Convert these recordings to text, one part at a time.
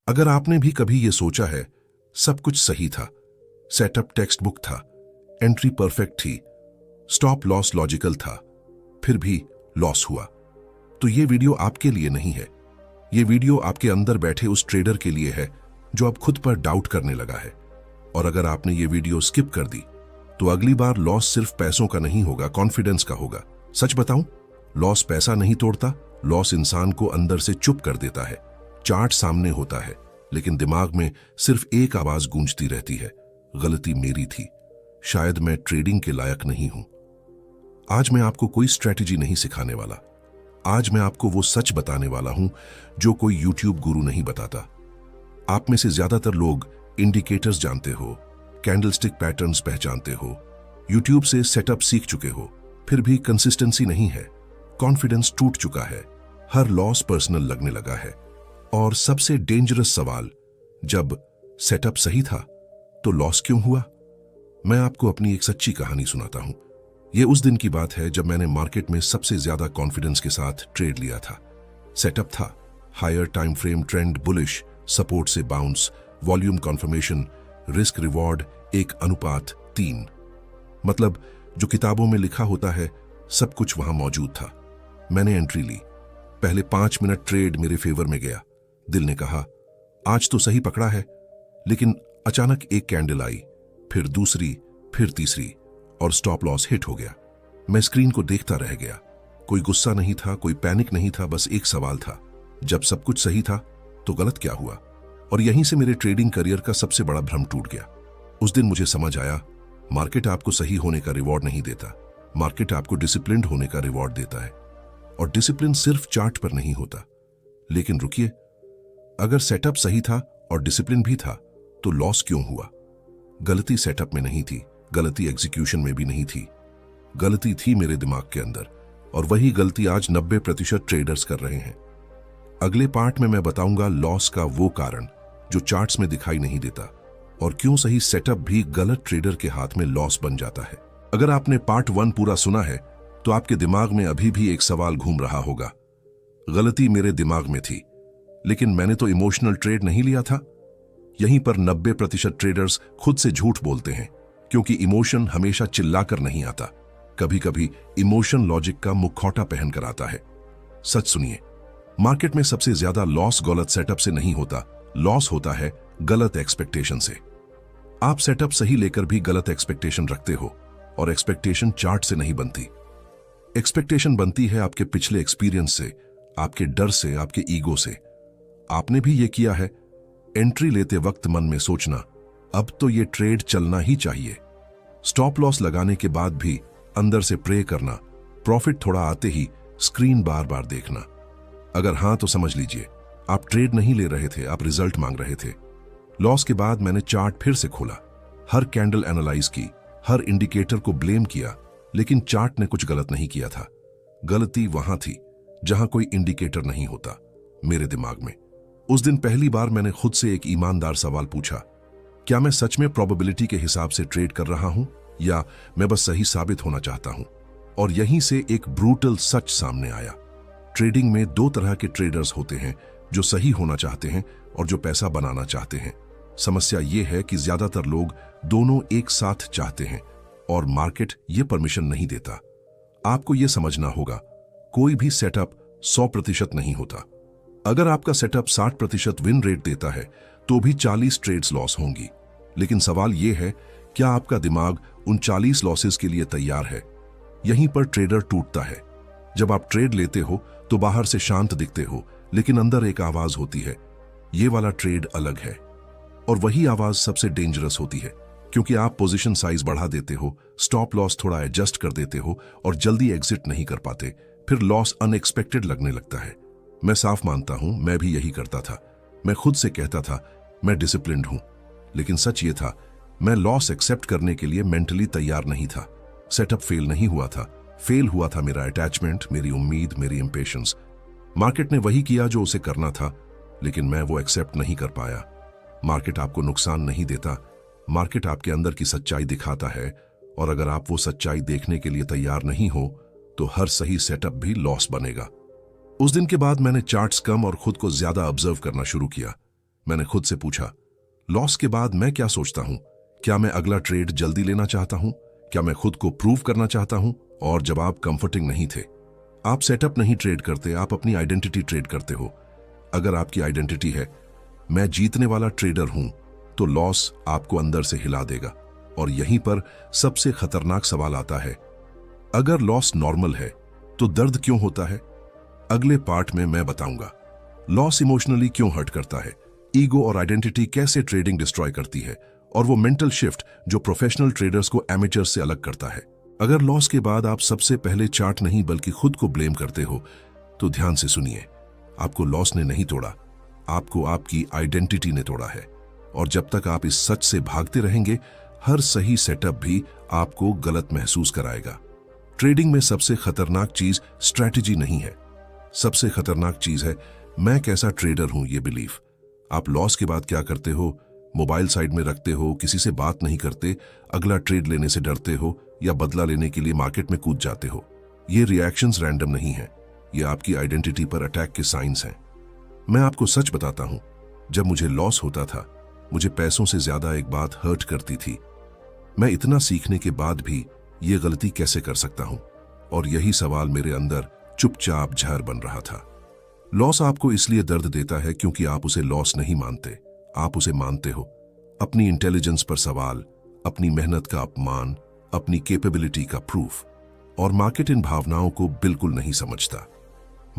अगर आपने भी कभी ये सोचा है, सब कुछ सही था, सेटअप टेक्स्ट बुक था, एंट्री परफेक्ट थी, स्टॉप लॉस लॉजिकल था, फिर भी लॉस हुआ, तो ये वीडियो आपके लिए नहीं है। ये वीडियो आपके अंदर बैठे उस ट्रेडर के लिए है जो अब खुद पर डाउट करने लगा है। और अगर आपने ये वीडियो स्किप कर दी तो अगली बार लॉस सिर्फ पैसों का नहीं होगा, कॉन्फिडेंस का होगा। सच बताऊं, लॉस पैसा नहीं तोड़ता, लॉस इंसान को अंदर से चुप कर देता है। चार्ट सामने होता है लेकिन दिमाग में सिर्फ एक आवाज गूंजती रहती है, गलती मेरी थी, शायद मैं ट्रेडिंग के लायक नहीं हूं। आज मैं आपको कोई स्ट्रेटेजी नहीं सिखाने वाला। आज मैं आपको वो सच बताने वाला हूं जो कोई यूट्यूब गुरु नहीं बताता। आप में से ज्यादातर लोग इंडिकेटर्स जानते हो, कैंडलस्टिक पैटर्न्स पहचानते हो, यूट्यूब से सेटअप सीख चुके हो, फिर भी कंसिस्टेंसी नहीं है, कॉन्फिडेंस टूट चुका है, हर लॉस पर्सनल लगने लगा है। और सबसे डेंजरस सवाल, जब सेटअप सही था तो लॉस क्यों हुआ? मैं आपको अपनी एक सच्ची कहानी सुनाता हूं। यह उस दिन की बात है जब मैंने मार्केट में सबसे ज्यादा कॉन्फिडेंस के साथ ट्रेड लिया था। सेटअप था higher time frame trend bullish, support से bounce, volume confirmation, risk reward 1:3। मतलब जो किताबों में लिखा होता है सब कुछ वहां मौजूद था। मैंने एंट्री ली, पहले 5 मिनट ट्रेड मेरे फेवर में गया। दिल ने कहा आज तो सही पकड़ा है, लेकिन अचानक एक कैंडल आई, फिर दूसरी, फिर तीसरी, और स्टॉप लॉस हिट हो गया। मैं स्क्रीन को देखता रह गया। कोई गुस्सा नहीं था, कोई पैनिक नहीं था, बस एक सवाल था, जब सब कुछ सही था तो गलत क्या हुआ? और यहीं से मेरे ट्रेडिंग करियर का सबसे बड़ा भ्रम टूट गया। उस दिन मुझे समझ आया, मार्केट आपको सही होने का रिवॉर्ड नहीं देता, मार्केट आपको डिसिप्लिन्ड होने का रिवॉर्ड देता है। और डिसिप्लिन सिर्फ चार्ट पर नहीं होता। लेकिन रुकिए, अगर सेटअप सही था और डिसिप्लिन भी था तो लॉस क्यों हुआ? गलती सेटअप में नहीं थी, गलती एग्जीक्यूशन में भी नहीं थी, गलती थी मेरे दिमाग के अंदर। और वही गलती आज 90% ट्रेडर्स कर रहे हैं। अगले पार्ट में मैं बताऊंगा लॉस का वो कारण जो चार्ट्स में दिखाई नहीं देता, और क्यों सही सेटअप भी गलत ट्रेडर के हाथ में लॉस बन जाता है। अगर आपने पार्ट 1 पूरा सुना है तो आपके दिमाग में अभी भी एक सवाल घूम रहा होगा, गलती मेरे दिमाग में थी, लेकिन मैंने तो इमोशनल ट्रेड नहीं लिया था। यहीं पर 90% ट्रेडर्स खुद से झूठ बोलते हैं, क्योंकि इमोशन हमेशा चिल्लाकर नहीं आता, कभी कभी इमोशन लॉजिक का मुखौटा पहनकर आता है। सच सुनिए, मार्केट में सबसे ज्यादा लॉस गलत सेटअप से नहीं होता, लॉस होता है गलत एक्सपेक्टेशन से। आप सेटअप सही लेकर भी गलत एक्सपेक्टेशन रखते हो, और एक्सपेक्टेशन चार्ट से नहीं बनती। एक्सपेक्टेशन बनती है आपके पिछले एक्सपीरियंस से, आपके डर से, आपके ईगो से। आपने भी ये किया है, एंट्री लेते वक्त मन में सोचना, अब तो ये ट्रेड चलना ही चाहिए। स्टॉप लॉस लगाने के बाद भी अंदर से प्रे करना, प्रॉफिट थोड़ा आते ही स्क्रीन बार बार देखना। अगर हां तो समझ लीजिए आप ट्रेड नहीं ले रहे थे, आप रिजल्ट मांग रहे थे। लॉस के बाद मैंने चार्ट फिर से खोला, हर कैंडल एनालाइज की, हर इंडिकेटर को ब्लेम किया, लेकिन चार्ट ने कुछ गलत नहीं किया था। गलती वहां थी जहां कोई इंडिकेटर नहीं होता, मेरे दिमाग में। उस दिन पहली बार मैंने खुद से एक ईमानदार सवाल पूछा, क्या मैं सच में प्रोबेबिलिटी के हिसाब से ट्रेड कर रहा हूं, या मैं बस सही साबित होना चाहता हूं? और यहीं से एक ब्रूटल सच सामने आया। ट्रेडिंग में 2 तरह के ट्रेडर्स होते हैं, जो सही होना चाहते हैं और जो पैसा बनाना चाहते हैं। समस्या यह है कि ज्यादातर लोग दोनों एक साथ चाहते हैं, और मार्केट ये परमिशन नहीं देता। आपको यह समझना होगा, कोई भी सेटअप 100% नहीं होता। अगर आपका सेटअप 60% विन रेट देता है तो भी 40 ट्रेड्स लॉस होंगी। लेकिन सवाल यह है, क्या आपका दिमाग उन 40 लॉसेस के लिए तैयार है? यहीं पर ट्रेडर टूटता है। जब आप ट्रेड लेते हो तो बाहर से शांत दिखते हो, लेकिन अंदर एक आवाज होती है, ये वाला ट्रेड अलग है। और वही आवाज सबसे डेंजरस होती है, क्योंकि आप पोजीशन साइज बढ़ा देते हो, स्टॉप लॉस थोड़ा एडजस्ट कर देते हो और जल्दी एग्जिट नहीं कर पाते, फिर लॉस अनएक्सपेक्टेड लगने लगता है। मैं साफ मानता हूं, मैं भी यही करता था। मैं खुद से कहता था मैं डिसिप्लिन्ड हूं, लेकिन सच ये था, मैं लॉस एक्सेप्ट करने के लिए मेंटली तैयार नहीं था। सेटअप फेल नहीं हुआ था, फेल हुआ था मेरा अटैचमेंट, मेरी उम्मीद, मेरी इंपेशेंस। मार्केट ने वही किया जो उसे करना था, लेकिन मैं वो एक्सेप्ट नहीं कर पाया। मार्केट आपको नुकसान नहीं देता, मार्केट आपके अंदर की सच्चाई दिखाता है, और अगर आप वो सच्चाई देखने के लिए तैयार नहीं हो तो हर सही सेटअप भी लॉस बनेगा। उस दिन के बाद मैंने चार्ट्स कम और खुद को ज्यादा ऑब्जर्व करना शुरू किया। मैंने खुद से पूछा, लॉस के बाद मैं क्या सोचता हूं? क्या मैं अगला ट्रेड जल्दी लेना चाहता हूं? क्या मैं खुद को प्रूव करना चाहता हूं? और जवाब कंफर्टिंग नहीं थे। आप सेटअप नहीं ट्रेड करते, आप अपनी आइडेंटिटी ट्रेड करते हो। अगर आपकी आइडेंटिटी है मैं जीतने वाला ट्रेडर हूं, तो लॉस आपको अंदर से हिला देगा। और यहीं पर सबसे खतरनाक सवाल आता है, अगर लॉस नॉर्मल है तो दर्द क्यों होता है? अगले पार्ट में मैं बताऊंगा लॉस इमोशनली क्यों हर्ट करता है, ईगो और आइडेंटिटी कैसे ट्रेडिंग डिस्ट्रॉय करती है, और वो मेंटल शिफ्ट जो प्रोफेशनल ट्रेडर्स को एमेचर से अलग करता है। अगर लॉस के बाद आप सबसे पहले चार्ट नहीं बल्कि खुद को ब्लेम करते हो, तो ध्यान से सुनिए, आपको लॉस ने नहीं तोड़ा, आपको आपकी आइडेंटिटी ने तोड़ा है। और जब तक आप इस सच से भागते रहेंगे, हर सही सेटअप भी आपको गलत महसूस कराएगा। ट्रेडिंग में सबसे खतरनाक चीज स्ट्रैटेजी नहीं है, सबसे खतरनाक चीज है मैं कैसा ट्रेडर हूं ये बिलीफ। आप लॉस के बाद क्या करते हो? मोबाइल साइड में रखते हो, किसी से बात नहीं करते, अगला ट्रेड लेने से डरते हो, या बदला लेने के लिए मार्केट में कूद जाते हो। ये रिएक्शंस रैंडम नहीं है, ये आपकी आइडेंटिटी पर अटैक के साइंस हैं। मैं आपको सच बताता हूं, जब मुझे लॉस होता था, मुझे पैसों से ज्यादा एक बात हर्ट करती थी, मैं इतना सीखने के बाद भी ये गलती कैसे कर सकता हूं? और यही सवाल मेरे अंदर चुपचाप जहर बन रहा था। लॉस आपको इसलिए दर्द देता है क्योंकि आप उसे लॉस नहीं मानते, आप उसे मानते हो। अपनी इंटेलिजेंस पर सवाल, अपनी मेहनत का अपमान, अपनी कैपेबिलिटी का प्रूफ। और मार्केट इन भावनाओं को बिल्कुल नहीं समझता।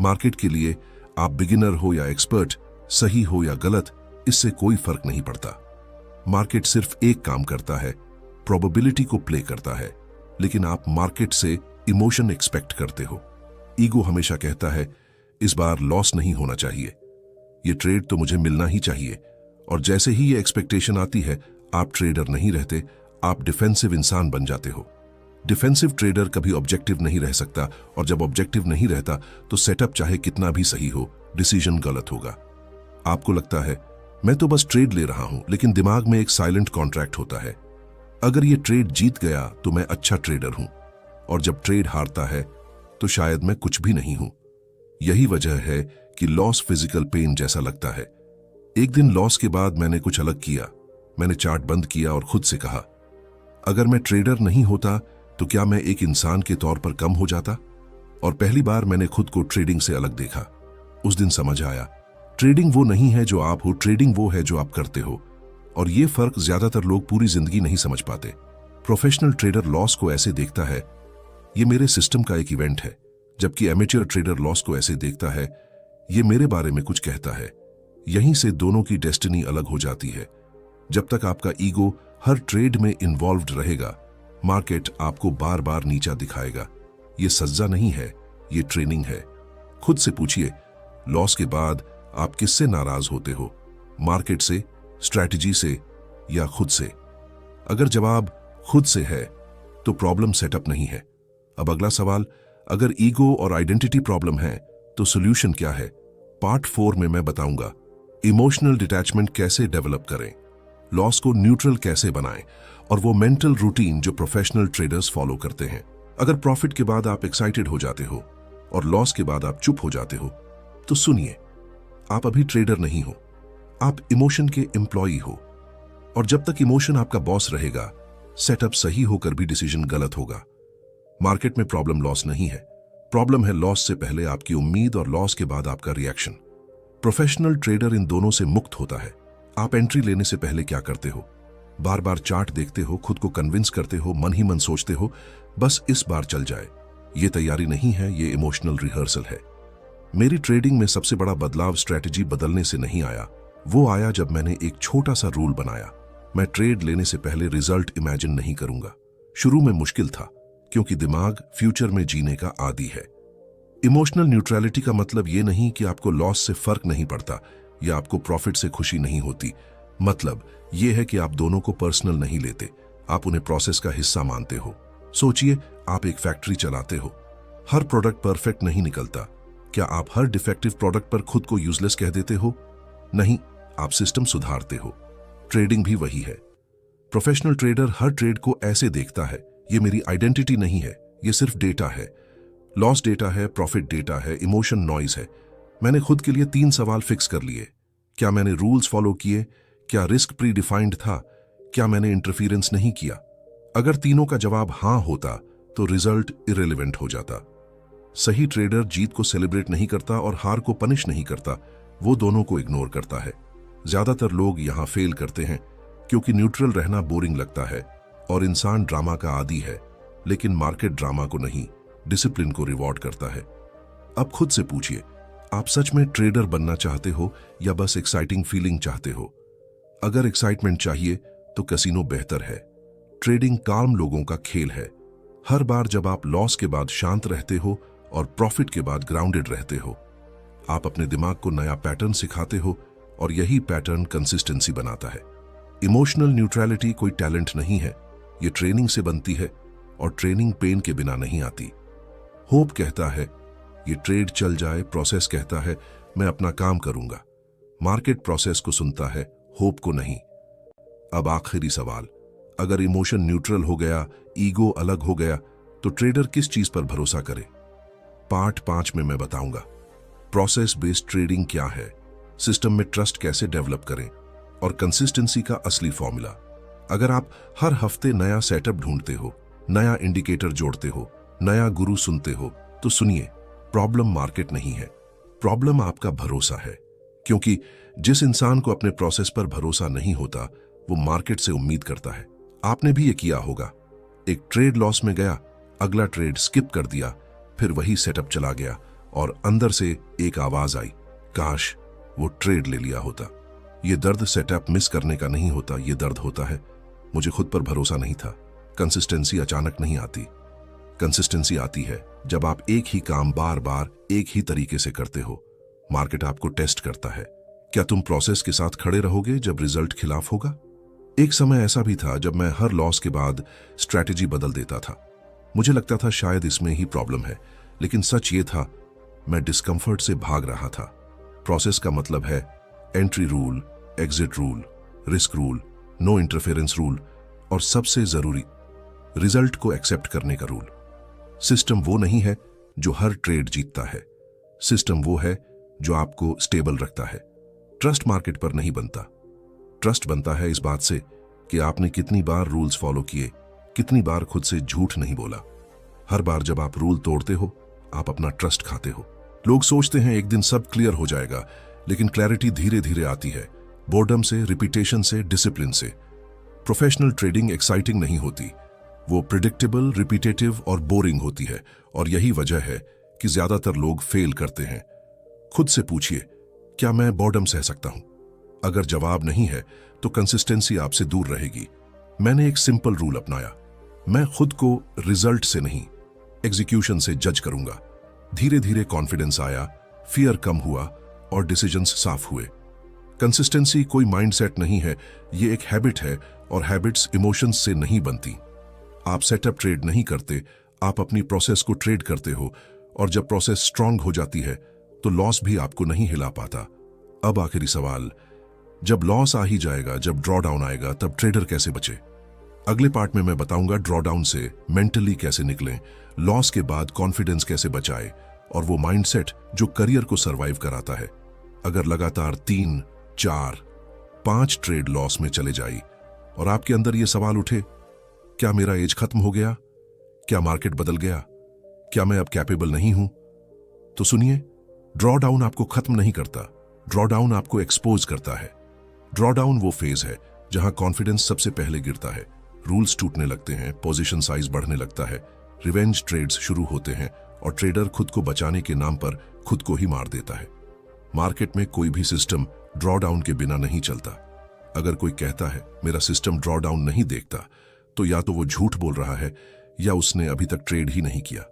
मार्केट के लिए आप बिगिनर हो या एक्सपर्ट, सही हो या गलत, इससे कोई फर्क नहीं पड़ता। मार्केट सिर्फ एक काम करता है, प्रोबेबिलिटी को प्ले करता है। लेकिन आप मार्केट से इमोशन एक्सपेक्ट करते हो। ईगो हमेशा कहता है इस बार लॉस नहीं होना चाहिए, ये ट्रेड तो मुझे मिलना ही चाहिए। और जैसे ही ये एक्सपेक्टेशन आती है, आप ट्रेडर नहीं रहते, आप डिफेंसिव इंसान बन जाते हो। डिफेंसिव ट्रेडर कभी ऑब्जेक्टिव नहीं रह सकता, और जब ऑब्जेक्टिव नहीं रहता तो सेटअप चाहे कितना भी सही हो, डिसीजन गलत होगा। आपको लगता है मैं तो बस ट्रेड ले रहा हूं, लेकिन दिमाग में एक साइलेंट कॉन्ट्रैक्ट होता है, अगर ये ट्रेड जीत गया तो मैं अच्छा ट्रेडर हूं, और जब ट्रेड हारता है तो शायद मैं कुछ भी नहीं हूं। यही वजह है कि लॉस फिजिकल पेन जैसा लगता है। एक दिन लॉस के बाद मैंने कुछ अलग किया। मैंने चार्ट बंद किया और खुद से कहा, अगर मैं ट्रेडर नहीं होता तो क्या मैं एक इंसान के तौर पर कम हो जाता? और पहली बार मैंने खुद को ट्रेडिंग से अलग देखा। उस दिन समझ आया, ट्रेडिंग वो नहीं है जो आप हो, ट्रेडिंग वो है जो आप करते हो। और ये फर्क ज्यादातर लोग पूरी जिंदगी नहीं समझ पाते। प्रोफेशनल ट्रेडर लॉस को ऐसे देखता है, ये मेरे सिस्टम का एक इवेंट है, जबकि एमेच्योर ट्रेडर लॉस को ऐसे देखता है, ये मेरे बारे में कुछ कहता है। यहीं से दोनों की डेस्टिनी अलग हो जाती है। जब तक आपका ईगो हर ट्रेड में इन्वॉल्व्ड रहेगा, मार्केट आपको बार बार नीचा दिखाएगा। ये सज्जा नहीं है, ये ट्रेनिंग है। खुद से पूछिए, लॉस के बाद आप किससे नाराज होते हो? मार्केट से, स्ट्रैटेजी से, या खुद से? अगर जवाब खुद से है तो प्रॉब्लम सेटअप नहीं है। अब अगला सवाल, अगर ईगो और आइडेंटिटी प्रॉब्लम है तो सॉल्यूशन क्या है? पार्ट 4 में मैं बताऊंगा इमोशनल डिटैचमेंट कैसे डेवलप करें, लॉस को न्यूट्रल कैसे बनाएं, और वो मेंटल रूटीन जो प्रोफेशनल ट्रेडर्स फॉलो करते हैं। अगर प्रॉफिट के बाद आप एक्साइटेड हो जाते हो और लॉस के बाद आप चुप हो जाते हो, तो सुनिए, आप अभी ट्रेडर नहीं हो, आप इमोशन के एम्प्लॉई हो। और जब तक इमोशन आपका बॉस रहेगा, सेटअप सही होकर भी डिसीजन गलत होगा। मार्केट में प्रॉब्लम लॉस नहीं है, प्रॉब्लम है लॉस से पहले आपकी उम्मीद और लॉस के बाद आपका रिएक्शन। प्रोफेशनल ट्रेडर इन दोनों से मुक्त होता है। आप एंट्री लेने से पहले क्या करते हो? बार बार चार्ट देखते हो, खुद को कन्विंस करते हो, मन ही मन सोचते हो बस इस बार चल जाए। ये तैयारी नहीं है, ये इमोशनल रिहर्सल है। मेरी ट्रेडिंग में सबसे बड़ा बदलाव स्ट्रैटेजी बदलने से नहीं आया, वो आया जब मैंने एक छोटा सा रूल बनाया। मैं ट्रेड लेने से पहले रिजल्ट इमेजिन नहीं करूंगा। शुरू में मुश्किल था, क्योंकि दिमाग फ्यूचर में जीने का आदी है। इमोशनल न्यूट्रलिटी का मतलब ये नहीं कि आपको लॉस से फर्क नहीं पड़ता या आपको प्रॉफिट से खुशी नहीं होती। मतलब ये है कि आप दोनों को पर्सनल नहीं लेते, आप उन्हें प्रोसेस का हिस्सा मानते हो। सोचिए, आप एक फैक्ट्री चलाते हो, हर प्रोडक्ट परफेक्ट नहीं निकलता। क्या आप हर डिफेक्टिव प्रोडक्ट पर खुद को यूजलेस कह देते हो? नहीं, आप सिस्टम सुधारते हो। ट्रेडिंग भी वही है। प्रोफेशनल ट्रेडर हर ट्रेड को ऐसे देखता है, ये मेरी आइडेंटिटी नहीं है, ये सिर्फ डेटा है। लॉस डेटा है, प्रॉफिट डेटा है, इमोशन नॉइज है। मैंने खुद के लिए 3 सवाल फिक्स कर लिए। क्या मैंने रूल्स फॉलो किए? क्या रिस्क प्री डिफाइंड था? क्या मैंने इंटरफियरेंस नहीं किया? अगर तीनों का जवाब हां होता तो रिजल्ट इरेलीवेंट हो जाता। सही ट्रेडर जीत को सेलिब्रेट नहीं करता और हार को पनिश नहीं करता, वो दोनों को इग्नोर करता है। ज्यादातर लोग यहां फेल करते हैं क्योंकि न्यूट्रल रहना बोरिंग लगता है और इंसान ड्रामा का आदी है, लेकिन मार्केट ड्रामा को नहीं, डिसिप्लिन को रिवॉर्ड करता है। अब खुद से पूछिए, आप सच में ट्रेडर बनना चाहते हो या बस एक्साइटिंग फीलिंग चाहते हो? अगर एक्साइटमेंट चाहिए तो कैसीनो बेहतर है। ट्रेडिंग काम लोगों का खेल है। हर बार जब आप लॉस के बाद शांत रहते हो और प्रॉफिट के बाद ग्राउंडेड रहते हो, आप अपने दिमाग को नया पैटर्न सिखाते हो और यही पैटर्न कंसिस्टेंसी बनाता है। इमोशनल न्यूट्रलिटी कोई टैलेंट नहीं है, ये ट्रेनिंग से बनती है और ट्रेनिंग पेन के बिना नहीं आती। होप कहता है ये ट्रेड चल जाए, प्रोसेस कहता है मैं अपना काम करूंगा। मार्केट प्रोसेस को सुनता है, होप को नहीं। अब आखिरी सवाल, अगर इमोशन न्यूट्रल हो गया, ईगो अलग हो गया, तो ट्रेडर किस चीज पर भरोसा करे? पार्ट 5 में मैं बताऊंगा प्रोसेस बेस्ड ट्रेडिंग क्या है, सिस्टम में ट्रस्ट कैसे डेवलप करें और कंसिस्टेंसी का असली फॉर्मूला। अगर आप हर हफ्ते नया सेटअप ढूंढते हो, नया इंडिकेटर जोड़ते हो, नया गुरु सुनते हो, तो सुनिए, प्रॉब्लम मार्केट नहीं है, प्रॉब्लम आपका भरोसा है। क्योंकि जिस इंसान को अपने प्रोसेस पर भरोसा नहीं होता, वो मार्केट से उम्मीद करता है। आपने भी ये किया होगा, एक ट्रेड लॉस में गया, अगला ट्रेड स्किप कर दिया, फिर वही सेटअप चला गया और अंदर से एक आवाज आई, काश वो ट्रेड ले लिया होता। ये दर्द सेटअप मिस करने का नहीं होता, ये दर्द होता है मुझे खुद पर भरोसा नहीं था। कंसिस्टेंसी अचानक नहीं आती, कंसिस्टेंसी आती है जब आप एक ही काम बार बार एक ही तरीके से करते हो। मार्केट आपको टेस्ट करता है, क्या तुम प्रोसेस के साथ खड़े रहोगे जब रिजल्ट खिलाफ होगा? एक समय ऐसा भी था जब मैं हर लॉस के बाद स्ट्रैटेजी बदल देता था। मुझे लगता था शायद इसमें ही प्रॉब्लम है, लेकिन सच ये था मैं डिस्कंफर्ट से भाग रहा था। प्रोसेस का मतलब है entry rule, exit rule, risk rule, no interference rule और सबसे जरूरी रिजल्ट को एक्सेप्ट करने का रूल। सिस्टम वो नहीं है जो हर ट्रेड जीतता है, सिस्टम वो है जो आपको स्टेबल रखता है। ट्रस्ट मार्केट पर नहीं बनता, ट्रस्ट बनता है इस बात से कि आपने कितनी बार रूल्स फॉलो किए, कितनी बार खुद से झूठ नहीं बोला। हर बार जब आप रूल तोड़ते हो, आप अपना ट्रस्ट खाते हो। लोग सोचते हैं एक दिन सब क्लियर हो जाएगा, लेकिन क्लैरिटी धीरे धीरे आती है, बोर्डम से, रिपीटेशन से, डिसिप्लिन से। प्रोफेशनल ट्रेडिंग एक्साइटिंग नहीं होती, वो प्रिडिक्टेबल, रिपीटेटिव और बोरिंग होती है, और यही वजह है कि ज्यादातर लोग फेल करते हैं। खुद से पूछिए, क्या मैं बोर्डम सह सकता हूं? अगर जवाब नहीं है तो कंसिस्टेंसी आपसे दूर रहेगी। मैंने एक सिंपल रूल अपनाया, मैं खुद को रिजल्ट से नहीं, एग्जीक्यूशन से जज करूंगा। धीरे धीरे कॉन्फिडेंस आया, फियर कम हुआ और डिसीजंस साफ हुए। कंसिस्टेंसी कोई माइंडसेट नहीं है, ये एक हैबिट है, और हैबिट्स इमोशंस से नहीं बनती। आप सेटअप ट्रेड नहीं करते, आप अपनी प्रोसेस को ट्रेड करते हो, और जब प्रोसेस स्ट्रांग हो जाती है तो लॉस भी आपको नहीं हिला पाता। अब आखिरी सवाल, जब लॉस आ ही जाएगा, जब ड्रॉ डाउन आएगा, तब ट्रेडर कैसे बचे? अगले पार्ट में मैं बताऊंगा ड्रॉ डाउन से मेंटली कैसे निकलें, लॉस के बाद कॉन्फिडेंस कैसे बचाए, और वो माइंडसेट जो करियर को सरवाइव कराता है। अगर लगातार 3, 4, 5 ट्रेड लॉस में चले जाए और आपके अंदर ये सवाल उठे, क्या मेरा एज खत्म हो गया? क्या मार्केट बदल गया? क्या मैं अब कैपेबल नहीं हूं? तो सुनिए, ड्रॉ डाउन आपको खत्म नहीं करता, ड्रॉ डाउन आपको एक्सपोज करता है। ड्रॉ डाउन वो फेज है जहां कॉन्फिडेंस सबसे पहले गिरता है, रूल्स टूटने लगते हैं, पोजीशन साइज बढ़ने लगता है, रिवेंज ट्रेड्स शुरू होते हैं और ट्रेडर खुद को बचाने के नाम पर खुद को ही मार देता है। मार्केट में कोई भी सिस्टम ड्रॉ डाउन के बिना नहीं चलता। अगर कोई कहता है मेरा सिस्टम ड्रॉ डाउन नहीं देखता, तो या तो वो झूठ बोल रहा है या उसने अभी तक ट्रेड ही नहीं किया।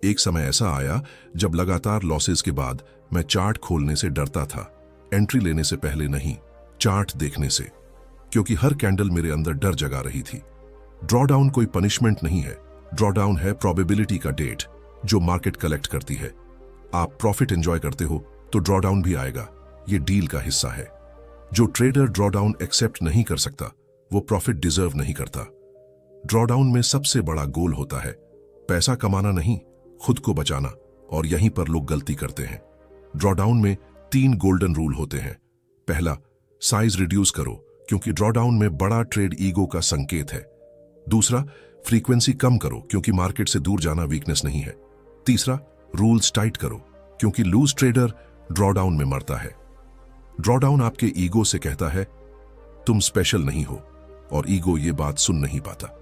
एक समय ऐसा आया जब लगातार लॉसेस के बाद मैं चार्ट खोलने से डरता था, एंट्री लेने से पहले नहीं, चार्ट देखने से, क्योंकि हर कैंडल मेरे अंदर डर जगा रही थी। ड्रॉ डाउन कोई पनिशमेंट नहीं है, ड्रॉ डाउन है प्रोबेबिलिटी का डेट जो मार्केट कलेक्ट करती है। आप प्रॉफिट एंजॉय करते हो तो ड्रॉ डाउन भी आएगा, ये डील का हिस्सा है। जो ट्रेडर ड्रॉ डाउन एक्सेप्ट नहीं कर सकता, वो प्रॉफिट डिजर्व नहीं करता। ड्रॉ डाउन में सबसे बड़ा गोल होता है पैसा कमाना नहीं, खुद को बचाना, और यहीं पर लोग गलती करते हैं। ड्रॉ डाउन में 3 गोल्डन रूल होते हैं। पहला, साइज रिड्यूस करो क्योंकि ड्रॉडाउन में बड़ा ट्रेड ईगो का संकेत है। दूसरा, फ्रीक्वेंसी कम करो क्योंकि मार्केट से दूर जाना वीकनेस नहीं है। तीसरा, रूल्स टाइट करो क्योंकि लूज ट्रेडर ड्रॉडाउन में मरता है। ड्रॉडाउन आपके ईगो से कहता है तुम स्पेशल नहीं हो, और ईगो ये बात सुन नहीं पाता।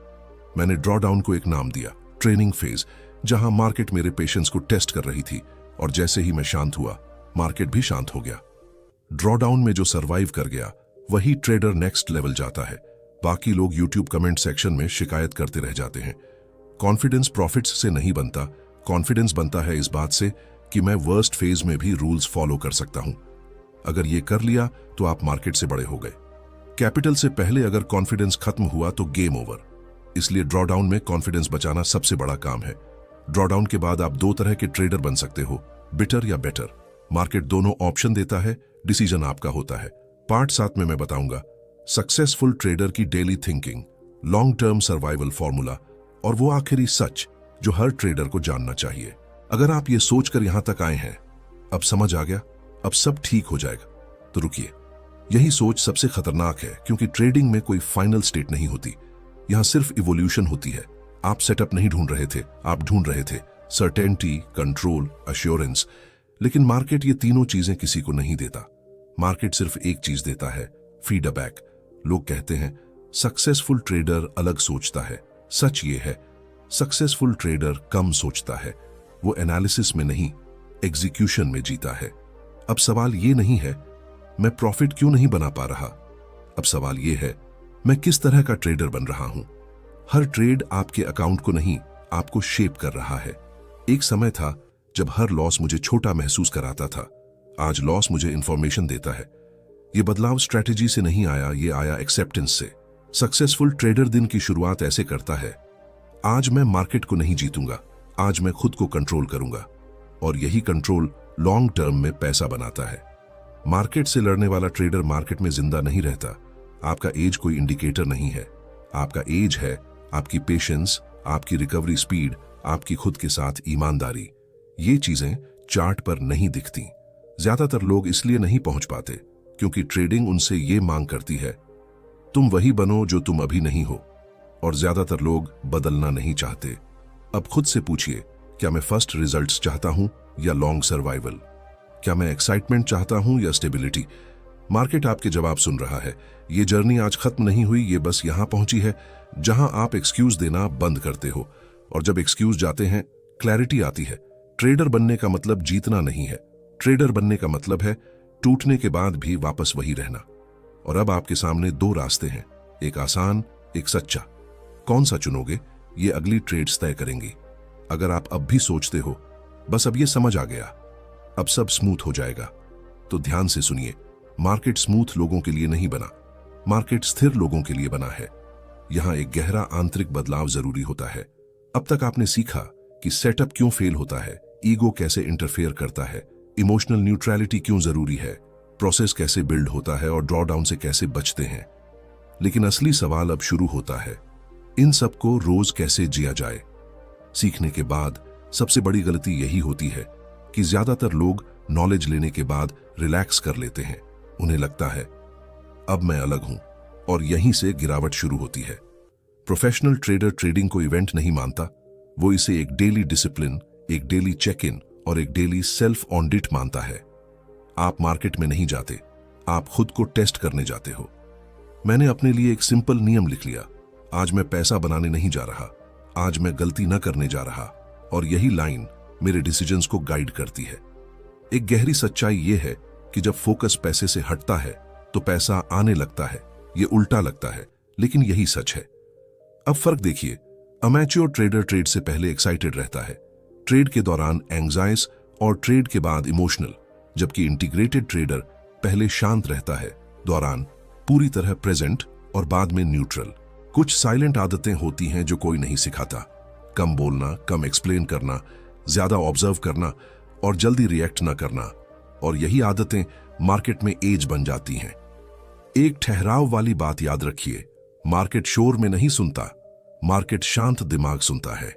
मैंने ड्रॉडाउन को एक नाम दिया, ट्रेनिंग फेज, जहां मार्केट मेरे पेशेंस को टेस्ट कर रही थी, और जैसे ही मैं शांत हुआ मार्केट भी शांत हो गया। ड्रॉडाउन में जो सरवाइव कर गया वही ट्रेडर नेक्स्ट लेवल जाता है। बाकी लोग यूट्यूब कमेंट सेक्शन में शिकायत करते रह जाते हैं। कॉन्फिडेंस प्रॉफिट्स से नहीं बनता, कॉन्फिडेंस बनता है इस बात से कि मैं वर्स्ट फेज में भी रूल्स फॉलो कर सकता हूं। अगर ये कर लिया तो आप मार्केट से बड़े हो गए। कैपिटल से पहले अगर कॉन्फिडेंस खत्म हुआ तो गेम ओवर। इसलिए ड्रॉडाउन में कॉन्फिडेंस बचाना सबसे बड़ा काम है। ड्रॉडाउन के बाद आप दो तरह के ट्रेडर बन सकते हो, बिटर या बेटर। मार्केट दोनों ऑप्शन देता है, डिसीजन आपका होता है। पार्ट 7 में मैं बताऊंगा सक्सेसफुल ट्रेडर की daily thinking, long term survival formula, और वो आखिरी सच जो हर ट्रेडर को जानना चाहिए। अगर आप ये सोचकर यहां तक आए हैं, अब समझ आ गया, अब सब ठीक हो जाएगा, तो रुकिए। यही सोच सबसे खतरनाक है, क्योंकि ट्रेडिंग में कोई फाइनल स्टेट नहीं होती। यहां सिर्फ इवोल्यूशन होती है। आप सेटअप नहीं ढूंढ रहे थे, आप ढूंढ रहे थे सर्टेनिटी, कंट्रोल, अश्योरेंस। लेकिन मार्केट ये तीनों चीजें किसी को नहीं देता। मार्केट सिर्फ एक चीज देता है, फीडबैक। लोग कहते हैं सक्सेसफुल ट्रेडर अलग सोचता है। सच ये है, सक्सेसफुल ट्रेडर कम सोचता है। वो एनालिसिस में नहीं, एग्जीक्यूशन में जीता है। अब सवाल ये नहीं है मैं प्रॉफिट क्यों नहीं बना पा रहा, अब सवाल ये है मैं किस तरह का ट्रेडर बन रहा हूं। हर ट्रेड आपके अकाउंट को नहीं, आपको शेप कर रहा है। एक समय था जब हर लॉस मुझे छोटा महसूस कराता था। आज लॉस मुझे इंफॉर्मेशन देता है। यह बदलाव स्ट्रैटेजी से नहीं आया, ये आया एक्सेप्टेंस से। सक्सेसफुल ट्रेडर दिन की शुरुआत ऐसे करता है, आज मैं मार्केट को नहीं जीतूंगा, आज मैं खुद को कंट्रोल करूंगा। और यही कंट्रोल लॉन्ग टर्म में पैसा बनाता है। मार्केट से लड़ने वाला ट्रेडर मार्केट में जिंदा नहीं रहता। आपका एज कोई इंडिकेटर नहीं है। आपका एज है आपकी पेशेंस, आपकी रिकवरी स्पीड, आपकी खुद के साथ ईमानदारी। ये चीजें चार्ट पर नहीं दिखती। ज्यादातर लोग इसलिए नहीं पहुंच पाते क्योंकि ट्रेडिंग उनसे ये मांग करती है तुम वही बनो जो तुम अभी नहीं हो। और ज्यादातर लोग बदलना नहीं चाहते। अब खुद से पूछिए, क्या मैं फर्स्ट रिजल्ट्स चाहता हूं या लॉन्ग सर्वाइवल? क्या मैं एक्साइटमेंट चाहता हूं या स्टेबिलिटी? मार्केट आपके जवाब सुन रहा है। ये जर्नी आज खत्म नहीं हुई, ये बस यहां पहुंची है जहां आप एक्सक्यूज देना बंद करते हो। और जब एक्सक्यूज जाते हैं, क्लैरिटी आती है। ट्रेडर बनने का मतलब जीतना नहीं है, ट्रेडर बनने का मतलब है टूटने के बाद भी वापस वही रहना। और अब आपके सामने दो रास्ते हैं, एक आसान, एक सच्चा। कौन सा चुनोगे, ये अगली ट्रेड्स तय करेंगी। अगर आप अब भी सोचते हो बस अब ये समझ आ गया, अब सब स्मूथ हो जाएगा, तो ध्यान से सुनिए। मार्केट स्मूथ लोगों के लिए नहीं बना, मार्केट स्थिर लोगों के लिए बना है। यहां एक गहरा आंतरिक बदलाव जरूरी होता है। अब तक आपने सीखा कि सेटअप क्यों फेल होता है, ईगो कैसे इंटरफेयर करता है, इमोशनल न्यूट्रलिटी क्यों जरूरी है, प्रोसेस कैसे बिल्ड होता है और ड्रॉडाउन से कैसे बचते हैं। लेकिन असली सवाल अब शुरू होता है, इन सबको रोज कैसे जिया जाए। सीखने के बाद सबसे बड़ी गलती यही होती है कि ज्यादातर लोग नॉलेज लेने के बाद रिलैक्स कर लेते हैं। उन्हें लगता है अब मैं अलग हूं, और यहीं से गिरावट शुरू होती है। प्रोफेशनल ट्रेडर ट्रेडिंग को इवेंट नहीं मानता, वो इसे एक डेली डिसिप्लिन, एक डेली चेक इन और एक डेली सेल्फ ऑडिट मानता है। आप मार्केट में नहीं जाते, आप खुद को टेस्ट करने जाते हो। मैंने अपने लिए एक सिंपल नियम लिख लिया, आज मैं पैसा बनाने नहीं जा रहा, आज मैं गलती न करने जा रहा। और यही लाइन मेरे डिसीजंस को गाइड करती है। एक गहरी सच्चाई यह है कि जब फोकस पैसे से हटता है तो पैसा आने लगता है। यह उल्टा लगता है, लेकिन यही सच है। अब फर्क देखिए, अमैच्योर ट्रेडर ट्रेड से पहले एक्साइटेड रहता है, ट्रेड के दौरान एंग्जाइस और ट्रेड के बाद इमोशनल, जबकि इंटीग्रेटेड ट्रेडर पहले शांत रहता है, दौरान पूरी तरह प्रेजेंट और बाद में न्यूट्रल। कुछ साइलेंट आदतें होती हैं जो कोई नहीं सिखाता, कम बोलना, कम एक्सप्लेन करना, ज्यादा ऑब्जर्व करना और जल्दी रिएक्ट न करना। और यही आदतें मार्केट में एज बन जाती हैं। एक ठहराव वाली बात याद रखिए, मार्केट शोर में नहीं सुनता, मार्केट शांत दिमाग सुनता है।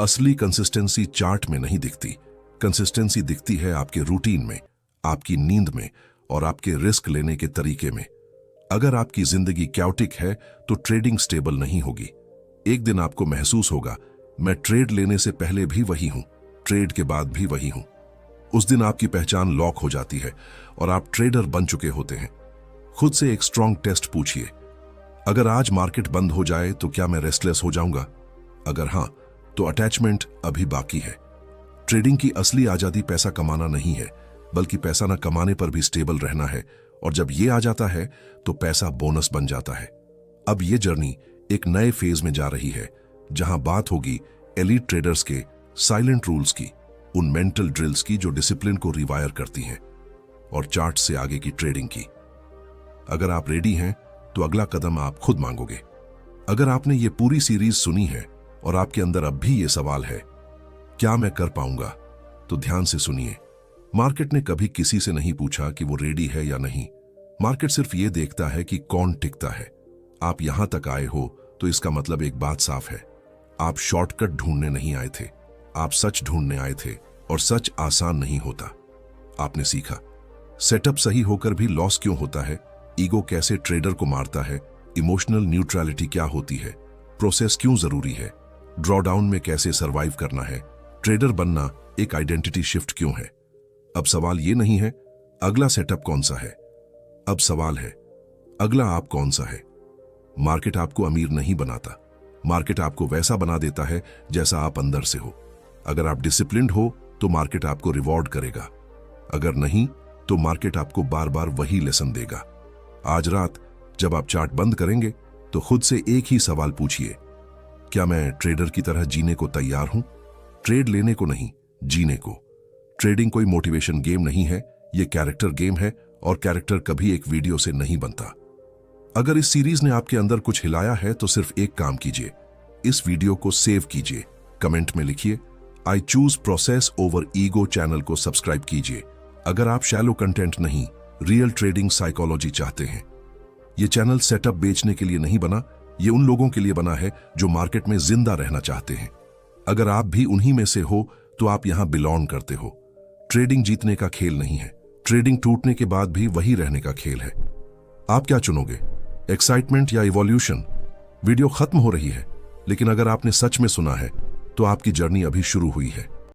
असली कंसिस्टेंसी चार्ट में नहीं दिखती, कंसिस्टेंसी दिखती है आपके रूटीन में, आपकी नींद में और आपके रिस्क लेने के तरीके में। अगर आपकी जिंदगी कैओटिक है तो ट्रेडिंग स्टेबल नहीं होगी। एक दिन आपको महसूस होगा, मैं ट्रेड लेने से पहले भी वही हूं, ट्रेड के बाद भी वही हूं। उस दिन आपकी पहचान लॉक हो जाती है और आप ट्रेडर बन चुके होते हैं। खुद से एक स्ट्रॉन्ग टेस्ट पूछिए, अगर आज मार्केट बंद हो जाए तो क्या मैं रेस्टलेस हो जाऊंगा? अगर हां, तो अटैचमेंट अभी बाकी है। ट्रेडिंग की असली आजादी पैसा कमाना नहीं है, बल्कि पैसा न कमाने पर भी स्टेबल रहना है, और जब ये आ जाता है तो पैसा बोनस बन जाता है। अब ये जर्नी एक नए फेज में जा रही है, जहां बात होगी एलीट ट्रेडर्स के साइलेंट रूल्स की, उन मेंटल ड्रिल्स की जो डिसिप्लिन को रिवायर करती हैं, और चार्ट से आगे की ट्रेडिंग की। अगर आप रेडी हैं तो अगला कदम आप खुद मांगोगे। अगर आपने ये पूरी सीरीज सुनी है और आपके अंदर अब भी ये सवाल है, क्या मैं कर पाऊंगा, तो ध्यान से सुनिए। मार्केट ने कभी किसी से नहीं पूछा कि वो रेडी है या नहीं। मार्केट सिर्फ ये देखता है कि कौन टिकता है। आप यहां तक आए हो तो इसका मतलब एक बात साफ है, आप शॉर्टकट ढूंढने नहीं आए थे, आप सच ढूंढने आए थे, और सच आसान नहीं होता। आपने सीखा सेटअप सही होकर भी लॉस क्यों होता है, ईगो कैसे ट्रेडर को मारता है, इमोशनल न्यूट्रलिटी क्या होती है, प्रोसेस क्यों जरूरी है, ड्रॉडाउन में कैसे सरवाइव करना है, ट्रेडर बनना एक आइडेंटिटी शिफ्ट क्यों है। अब सवाल ये नहीं है अगला सेटअप कौन सा है, अब सवाल है अगला आप कौन सा है। मार्केट आपको अमीर नहीं बनाता, मार्केट आपको वैसा बना देता है जैसा आप अंदर से हो। अगर आप डिसिप्लिन्ड हो तो मार्केट आपको रिवॉर्ड करेगा, अगर नहीं तो मार्केट आपको बार बार वही लेसन देगा। आज रात जब आप चार्ट बंद करेंगे तो खुद से एक ही सवाल पूछिए, क्या मैं ट्रेडर की तरह जीने को तैयार हूं? ट्रेड लेने को नहीं, जीने को। ट्रेडिंग कोई मोटिवेशन गेम नहीं है, ये कैरेक्टर गेम है, और कैरेक्टर कभी एक वीडियो से नहीं बनता। अगर इस सीरीज ने आपके अंदर कुछ हिलाया है तो सिर्फ एक काम कीजिए, इस वीडियो को सेव कीजिए, कमेंट में लिखिए I choose process over ego, channel को सब्सक्राइब कीजिए। अगर आप शैलो कंटेंट नहीं, रियल ट्रेडिंग साइकोलॉजी चाहते हैं। ये चैनल सेटअप बेचने के लिए नहीं बना, ये उन लोगों के लिए बना है जो मार्केट में जिंदा रहना चाहते हैं। अगर आप भी उन्हीं में से हो तो आप यहां बिलोंग करते हो। ट्रेडिंग जीतने का खेल नहीं है, ट्रेडिंग टूटने के बाद भी वही रहने का खेल है। आप क्या चुनोगे, एक्साइटमेंट या इवोल्यूशन? वीडियो खत्म हो रही है, लेकिन अगर आपने सच में सुना है तो आपकी जर्नी अभी शुरू हुई है।